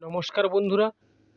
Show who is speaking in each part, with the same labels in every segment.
Speaker 1: নমস্কার বন্ধুরা,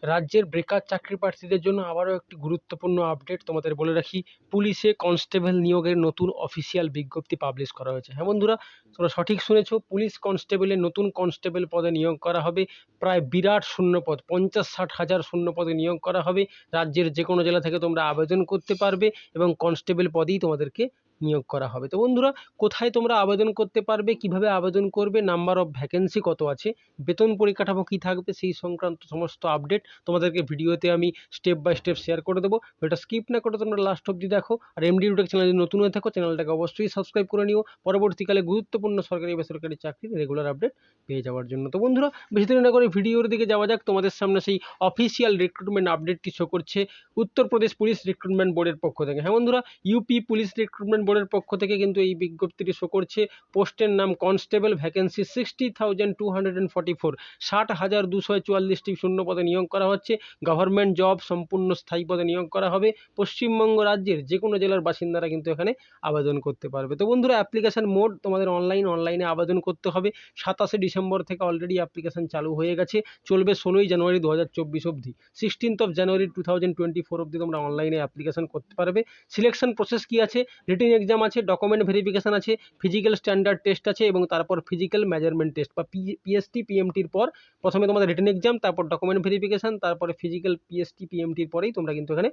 Speaker 1: রাজ্যের বেকার চাকরি প্রার্থীদের জন্য আবারও একটি গুরুত্বপূর্ণ আপডেট তোমাদের বলে রাখি। পুলিশে কনস্টেবল নিয়োগের নতুন অফিসিয়াল বিজ্ঞপ্তি পাবলিশ করা হয়েছে। হ্যাঁ বন্ধুরা, তোমরা সঠিক শুনেছো, পুলিশ কনস্টেবলের নতুন কনস্টেবল পদে নিয়োগ করা হবে। প্রায় বিরাট শূন্যপদ, 50-60 হাজার শূন্যপদে নিয়োগ করা হবে। রাজ্যের যে কোনো জেলা থেকে তোমরা আবেদন করতে পারবে এবং কনস্টেবল পদেই তোমাদেরকে নিয়োগ করা হবে। তো বন্ধুরা, কোথায় তোমরা আবেদন করতে পারবে, কিভাবে আবেদন করবে, নাম্বার অফ ভ্যাকেন্সি কত আছে, বেতন পরিকাঠামো কী থাকবে, সেই সংক্রান্ত সমস্ত আপডেট তোমাদেরকে ভিডিওতে আমি স্টেপ বাই স্টেপ শেয়ার করে দেবো। এটা স্কিপ না করে তোমরা লাস্ট অবধি দেখো। আর এমডি রুটেক চ্যানেল যদি নতুন হয়ে থাকো, চ্যানেলটাকে অবশ্যই সাবস্ক্রাইব করে নিও পরবর্তীকালে গুরুত্বপূর্ণ সরকারি বেসরকারি চাকরির রেগুলার আপডেট পেয়ে যাওয়ার জন্য। তো বন্ধুরা, বেশি দেরি না করে ভিডিওর দিকে যাওয়া যাক। তোমাদের সামনে সেই অফিসিয়াল রিক্রুটমেন্ট আপডেটটি শো করছে উত্তরপ্রদেশ পুলিশ রিক্রুটমেন্ট বোর্ডের পক্ষ থেকে। হ্যাঁ বন্ধুরা, ইউপি পুলিশ রিক্রুটমেন্ট বোর্ডের পক্ষ থেকে কিন্তু এই বিজ্ঞপ্তিটি শো করছে। পোস্টের নাম কনস্টেবল, ভ্যাকেন্সি 60,244, 60,244টি শূন্য পদে নিয়োগ করা হচ্ছে। গভর্নমেন্ট জব, সম্পূর্ণ স্থায়ী পদে নিয়োগ করা হবে। পশ্চিমবঙ্গ রাজ্যের যে কোনো জেলার বাসিন্দারা কিন্তু এখানে আবেদন করতে পারবে। তো বন্ধুরা, অ্যাপ্লিকেশন মোড তোমাদের অনলাইনে আবেদন করতে হবে। 27শে ডিসেম্বর থেকে অলরেডি অ্যাপ্লিকেশন চালু হয়ে গেছে, চলবে 16ই জানুয়ারি 2024 অবধি। 16th of January 2024 অবধি তোমরা অনলাইনে অ্যাপ্লিকেশন করতে পারবে। সিলেকশন প্রসেস কি আছে, রিটেন এক্সাম আছে, ডকুমেন্ট ভেরিফিকেশন আছে, ফিজিক্যাল স্ট্যান্ডার্ড টেস্ট আছে এবং তারপর ফিজিক্যাল মেজারমেন্ট টেস্ট বা পিএসটি পিএমটির পর প্রথমে তোমাদের রিটেন এক্সাম, তারপর ডকুমেন্ট ভেরিফিকেশন, তারপরে ফিজিক্যাল পিএসটি পিএমটির পরেই তোমরা কিন্তু এখানে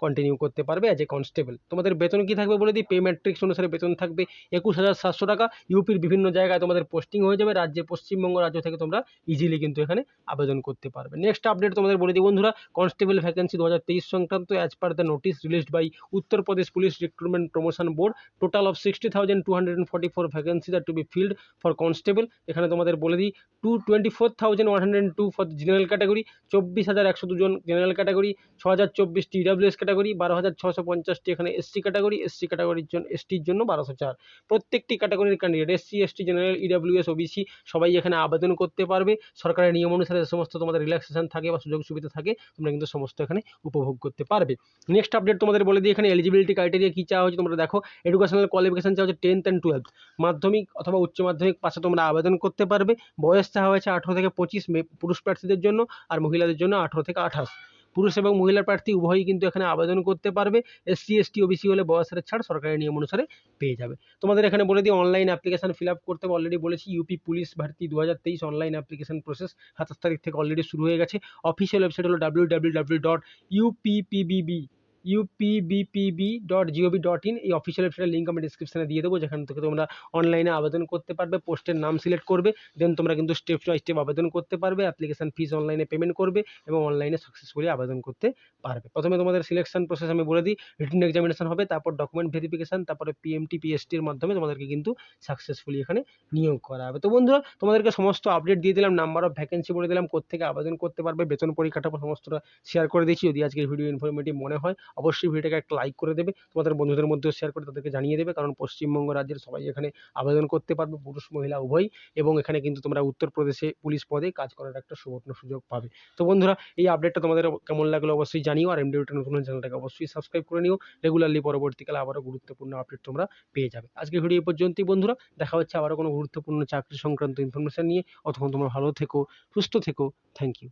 Speaker 1: কন্টিনিউ করতে পারবে অ্যাজ এ কনস্টেবল। তোমাদের বেতন কী থাকবে বলে দিই, পে ম্যাট্রিক্স অনুসারে বেতন থাকবে 21,700 টাকা। ইউপির বিভিন্ন জায়গায় তোমাদের পোস্টিং হয়ে যাবে। রাজ্যে পশ্চিমবঙ্গ রাজ্য থেকে তোমরা ইজিলি কিন্তু এখানে আবেদন করতে পারবে। নেক্সট আপডেট তোমাদের বলে দিই বন্ধুরা, কনস্টেবল ভ্যাকেন্সি 2023 সংক্রান্ত as per the notice released by Uttar Pradesh police recruitment promotion board, total of 60,244 vacancies are to be filled for constable. এখানে তোমাদের বলে দিই 24,102 ফর জেনারেল ক্যাটাগরি, 24,102 জন জেনারেল ক্যাটাগরি, 6,024টি ইডাব্লিউএস ক্যাটাগরি, 12,650টি এখানে এসসি ক্যাটাগরির জন্য, এসটির জন্য 1204। প্রত্যেকটি ক্যাটাগরির candidate SC ST general EWS OBC সবাই এখানে আবেদন করতে পারবে। সরকারের নিয়ম অনুসারে যে সমস্ত তোমাদের রিল্যাক্সেশন থাকে বা সুযোগ সুবিধা থাকে তোমরা কিন্তু সমস্ত এখানে উপভোগ করতে পারবে। নেক্সট আপডেট তোমাদের বলে দিই, এখানে এলিজিবিলিটি ক্রাইটেরিয়া কী চাওয়া হচ্ছে তোমরা দেখো। এডুকেশনাল কোয়ালিফিকেশন চাওয়া হচ্ছে 10th and 12th, মাধ্যমিক অথবা উচ্চ মাধ্যমিক পাশে তোমরা আবেদন করতে পারবে। বয়স চাওয়া হয়েছে 18 থেকে 25 পুরুষ প্রার্থীদের জন্য, আর মহিলাদের জন্য 18 থেকে 28। পুরুষ এবং মহিলা প্রার্থী উভয়ই কিন্তু এখানে আবেদন করতে পারবে। এসসি এসটি ওবিসি হলে বয়সের ছাড় সরকারি নিয়ম অনুসারে পেয়ে যাবে। তোমাদের এখানে বলে দিই অনলাইন অ্যাপ্লিকেশন ফিল আপ করতে হবে। অলরেডি বলেছি ইউপি পুলিশ ভর্তি 2023 অনলাইন অ্যাপ্লিকেশন প্রসেস 27 তারিখ থেকে অলরেডি শুরু হয়ে গেছে। অফিসিয়াল ওয়েবসাইট হলো www.uppbpb.gov.in। এই অফিসিয়াল ওয়েবসাইটের লিঙ্ক আমি ডিসক্রিপশনে দিয়ে দেবো, যেখান থেকে তোমরা অনলাইনে আবেদন করতে পারবে। পোস্টের নাম সিলেক্ট করবে, দেন তোমরা কিন্তু স্টেপ বাই স্টেপ আবেদন করতে পারবে। অ্যাপ্লিকেশন ফিস অনলাইনে পেমেন্ট করবে এবং অনলাইনে সাকসেসফুলি আবেদন করতে পারবে। প্রথমে তোমাদের সিলেকশন প্রসেস আমি বলে দিই, রিটেন এক্সামিনেশন হবে, তারপর ডকুমেন্ট ভেরিফিকেশন, তারপরে পিএমটি পিএসটির মাধ্যমে তোমাদেরকে কিন্তু সাকসেসফুলি এখানে নিয়োগ করা হবে। তো বন্ধুরা, তোমাদেরকে সমস্ত আপডেট দিয়ে দিলাম, নাম্বার অফ ভ্যাকেন্সি বলে দিলাম, কোত্থেকে আবেদন করতে পারবে, বেতন পরিকাঠামো সমস্তটা শেয়ার করে দিয়েছি। যদি আজকের ভিডিও ইনফরমেটিভ মনে হয় অবশ্যই ভিডিওটাকে একটা লাইক করে দেবে, তোমাদের বন্ধুদের মধ্যেও শেয়ার করে তাদেরকে জানিয়ে দেবে, কারণ পশ্চিমবঙ্গ রাজ্যের সবাই এখানে আবেদন করতে পারবে, পুরুষ মহিলা উভয়ই, এবং এখানে কিন্তু তোমরা উত্তরপ্রদেশে পুলিশ পদে কাজ করার একটা সুবর্ণ সুযোগ পাবে। তো বন্ধুরা, এই আপডেটটা তোমাদের কেমন লাগলো অবশ্যই জানিও, আর এমডি নতুন চ্যানেলটাকে অবশ্যই সাবস্ক্রাইব করে নিও। রেগুলারলি পরবর্তীকালে আবারও গুরুত্বপূর্ণ আপডেট তোমরা পেয়ে যাবে। আজকের ভিডিও পর্যন্তই বন্ধুরা, দেখা হচ্ছে আবারও কোনো গুরুত্বপূর্ণ চাকরি সংক্রান্ত ইনফরমেশন নিয়ে। অতক্ষণ তোমরা ভালো থেকো, সুস্থ থেকো। Thank you.